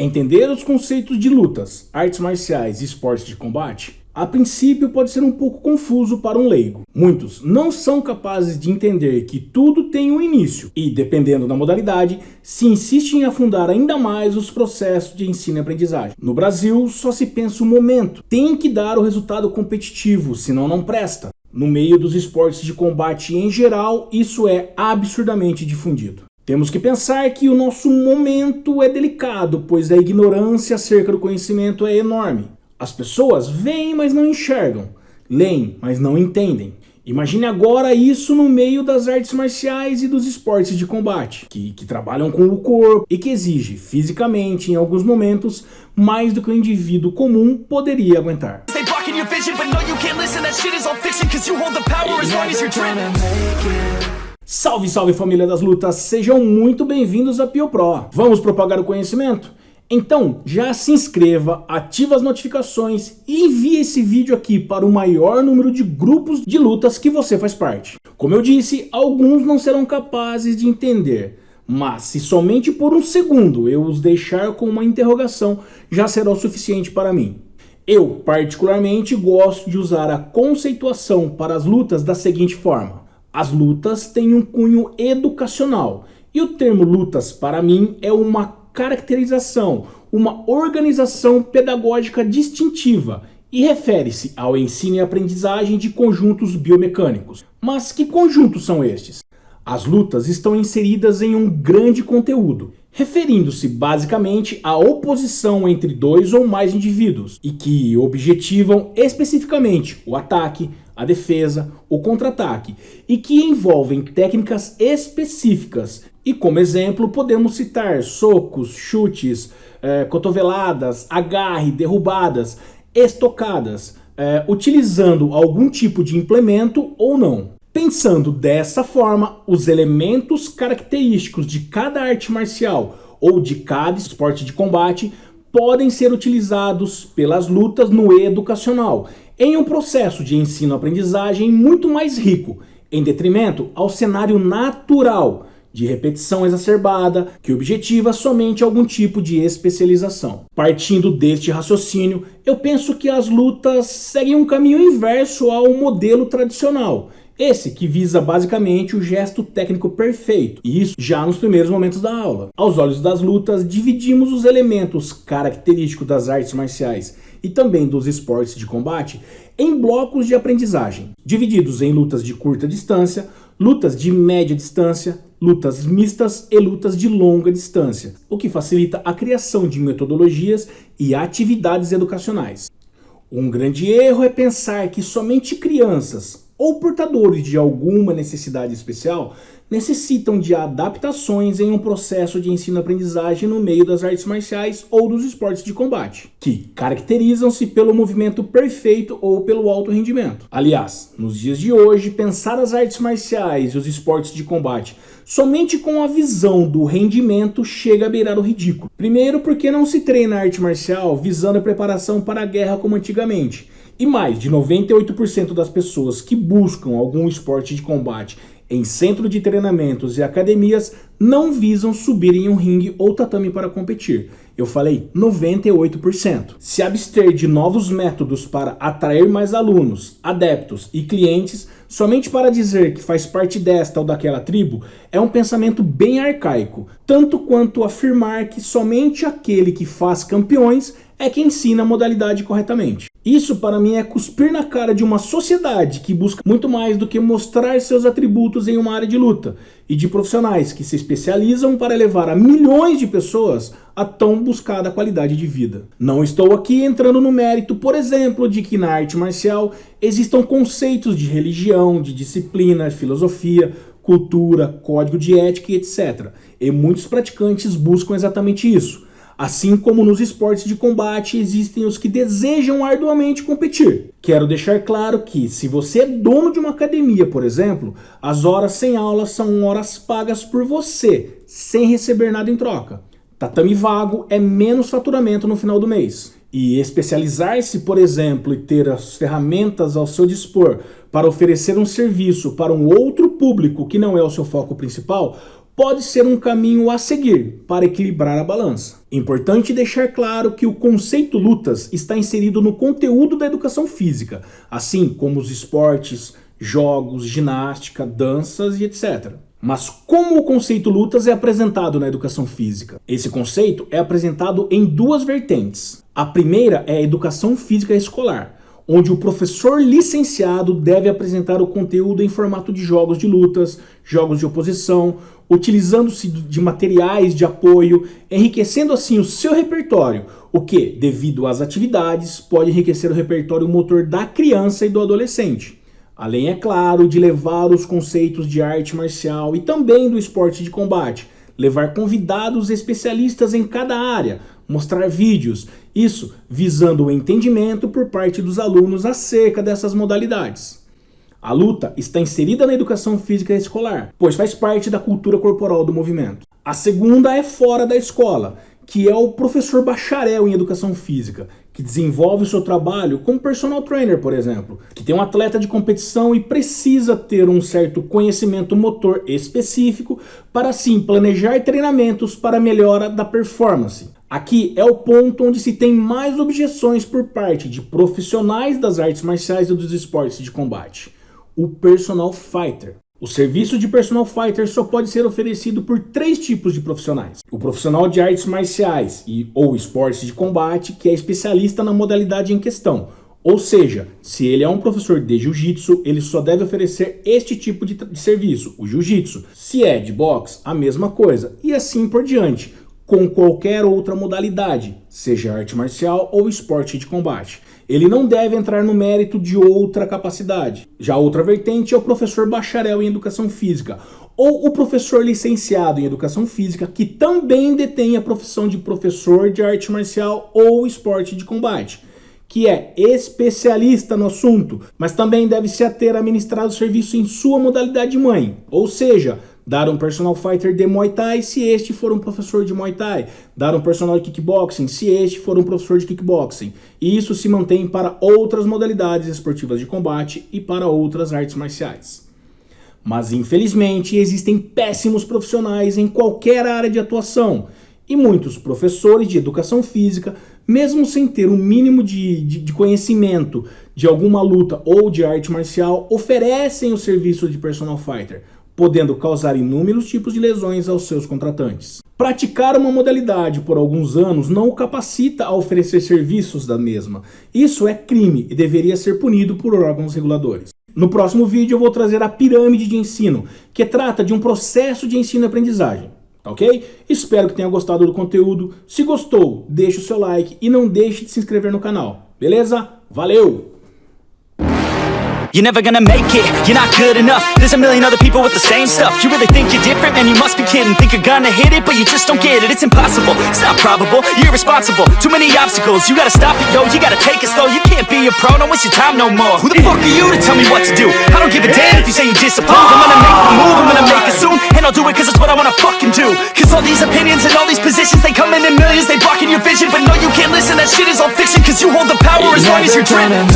Entender os conceitos de lutas, artes marciais e esportes de combate, a princípio pode ser um pouco confuso para um leigo. Muitos não são capazes de entender que tudo tem um início e, dependendo da modalidade, se insiste em afundar ainda mais os processos de ensino e aprendizagem. No Brasil, só se pensa o momento. Tem que dar o resultado competitivo, senão não presta. No meio dos esportes de combate em geral, isso é absurdamente difundido. Temos que pensar que o nosso momento é delicado, pois a ignorância acerca do conhecimento é enorme. As pessoas veem, mas não enxergam. Leem, mas não entendem. Imagine agora isso no meio das artes marciais e dos esportes de combate, que trabalham com o corpo e que exige, fisicamente, em alguns momentos, mais do que o indivíduo comum poderia aguentar. Salve, salve família das lutas, sejam muito bem-vindos a PioPro. Vamos propagar o conhecimento? Então, já se inscreva, ative as notificações e envie esse vídeo aqui para o maior número de grupos de lutas que você faz parte. Como eu disse, alguns não serão capazes de entender, mas se somente por um segundo eu os deixar com uma interrogação, já será o suficiente para mim. Eu, particularmente, gosto de usar a conceituação para as lutas da seguinte forma. As lutas têm um cunho educacional e o termo lutas, para mim, é uma caracterização, uma organização pedagógica distintiva e refere-se ao ensino e aprendizagem de conjuntos biomecânicos. Mas que conjuntos são estes? As lutas estão inseridas em um grande conteúdo, referindo-se basicamente à oposição entre dois ou mais indivíduos e que objetivam especificamente o ataque, a defesa, o contra-ataque e que envolvem técnicas específicas. E como exemplo podemos citar socos, chutes, cotoveladas, agarre, derrubadas, estocadas, utilizando algum tipo de implemento ou não. Pensando dessa forma, os elementos característicos de cada arte marcial ou de cada esporte de combate podem ser utilizados pelas lutas no educacional, em um processo de ensino-aprendizagem muito mais rico, em detrimento ao cenário natural de repetição exacerbada, que objetiva somente algum tipo de especialização. Partindo deste raciocínio, eu penso que as lutas seguem um caminho inverso ao modelo tradicional, esse que visa basicamente o gesto técnico perfeito, e isso já nos primeiros momentos da aula. Aos olhos das lutas, dividimos os elementos característicos das artes marciais e também dos esportes de combate em blocos de aprendizagem, divididos em lutas de curta distância, lutas de média distância, lutas mistas e lutas de longa distância, o que facilita a criação de metodologias e atividades educacionais. Um grande erro é pensar que somente crianças ou portadores de alguma necessidade especial necessitam de adaptações em um processo de ensino-aprendizagem no meio das artes marciais ou dos esportes de combate, que caracterizam-se pelo movimento perfeito ou pelo alto rendimento. Aliás, nos dias de hoje, pensar as artes marciais e os esportes de combate somente com a visão do rendimento chega a beirar o ridículo. Primeiro, porque não se treina a arte marcial visando a preparação para a guerra como antigamente, e mais de 98% das pessoas que buscam algum esporte de combate em centro de treinamentos e academias não visam subir em um ringue ou tatame para competir. Eu falei 98%. Se abster de novos métodos para atrair mais alunos, adeptos e clientes somente para dizer que faz parte desta ou daquela tribo é um pensamento bem arcaico, tanto quanto afirmar que somente aquele que faz campeões é que ensina a modalidade corretamente. Isso para mim é cuspir na cara de uma sociedade que busca muito mais do que mostrar seus atributos em uma área de luta e de profissionais que se especializam para levar a milhões de pessoas a tão buscada qualidade de vida. Não estou aqui entrando no mérito, por exemplo, de que na arte marcial existam conceitos de religião, de disciplina, filosofia, cultura, código de ética e etc. E muitos praticantes buscam exatamente isso. Assim como nos esportes de combate existem os que desejam arduamente competir. Quero deixar claro que, se você é dono de uma academia, por exemplo, as horas sem aula são horas pagas por você, sem receber nada em troca. Tatame vago é menos faturamento no final do mês. E especializar-se, por exemplo, e ter as ferramentas ao seu dispor para oferecer um serviço para um outro público que não é o seu foco principal, pode ser um caminho a seguir para equilibrar a balança. Importante deixar claro que o conceito lutas está inserido no conteúdo da educação física, assim como os esportes, jogos, ginástica, danças e etc. Mas como o conceito lutas é apresentado na educação física? Esse conceito é apresentado em duas vertentes. A primeira é a educação física escolar, onde o professor licenciado deve apresentar o conteúdo em formato de jogos de lutas, jogos de oposição, utilizando-se de materiais de apoio, enriquecendo assim o seu repertório, o que, devido às atividades, pode enriquecer o repertório motor da criança e do adolescente. Além, é claro, de levar os conceitos de arte marcial e também do esporte de combate, levar convidados especialistas em cada área, mostrar vídeos, isso visando o entendimento por parte dos alunos acerca dessas modalidades. A luta está inserida na educação física escolar, pois faz parte da cultura corporal do movimento. A segunda é fora da escola, que é o professor bacharel em educação física, que desenvolve o seu trabalho como personal trainer, por exemplo, que tem um atleta de competição e precisa ter um certo conhecimento motor específico para assim planejar treinamentos para a melhora da performance. Aqui é o ponto onde se tem mais objeções por parte de profissionais das artes marciais e dos esportes de combate. O personal fighter. O serviço de personal fighter só pode ser oferecido por 3 tipos de profissionais. O profissional de artes marciais ou esportes de combate, que é especialista na modalidade em questão. Ou seja, se ele é um professor de jiu-jitsu, ele só deve oferecer este tipo de serviço, o jiu-jitsu. Se é de boxe, a mesma coisa, e assim por diante, com qualquer outra modalidade, seja arte marcial ou esporte de combate. Ele não deve entrar no mérito de outra capacidade. Já outra vertente é o professor bacharel em educação física, ou o professor licenciado em educação física, que também detém a profissão de professor de arte marcial ou esporte de combate, que é especialista no assunto, mas também deve se ater a ministrar o serviço em sua modalidade mãe, ou seja, dar um personal fighter de Muay Thai se este for um professor de Muay Thai. Dar um personal de kickboxing se este for um professor de kickboxing. E isso se mantém para outras modalidades esportivas de combate e para outras artes marciais. Mas infelizmente existem péssimos profissionais em qualquer área de atuação. E muitos professores de educação física, mesmo sem ter um mínimo de conhecimento de alguma luta ou de arte marcial, oferecem o serviço de personal fighter, podendo causar inúmeros tipos de lesões aos seus contratantes. Praticar uma modalidade por alguns anos não o capacita a oferecer serviços da mesma. Isso é crime e deveria ser punido por órgãos reguladores. No próximo vídeo eu vou trazer a pirâmide de ensino, que trata de um processo de ensino e aprendizagem. Ok? Espero que tenha gostado do conteúdo. Se gostou, deixe o seu like e não deixe de se inscrever no canal. Beleza? Valeu! You're never gonna make it, you're not good enough. There's a million other people with the same stuff. You really think you're different? Man, you must be kidding. Think you're gonna hit it, but you just don't get it. It's impossible, it's not probable, you're irresponsible. Too many obstacles, you gotta stop it, yo. You gotta take it slow, you can't be a pro. Don't waste your time no more. Who the fuck are you to tell me what to do? I don't give a damn if you say you disapprove. I'm gonna make the move, I'm gonna make it soon. And I'll do it cause it's what I wanna fucking do. Cause all these opinions and all these positions, they come in millions, they blocking your vision. But no, you can't listen, that shit is all fiction. Cause you hold the power as long as you're driven.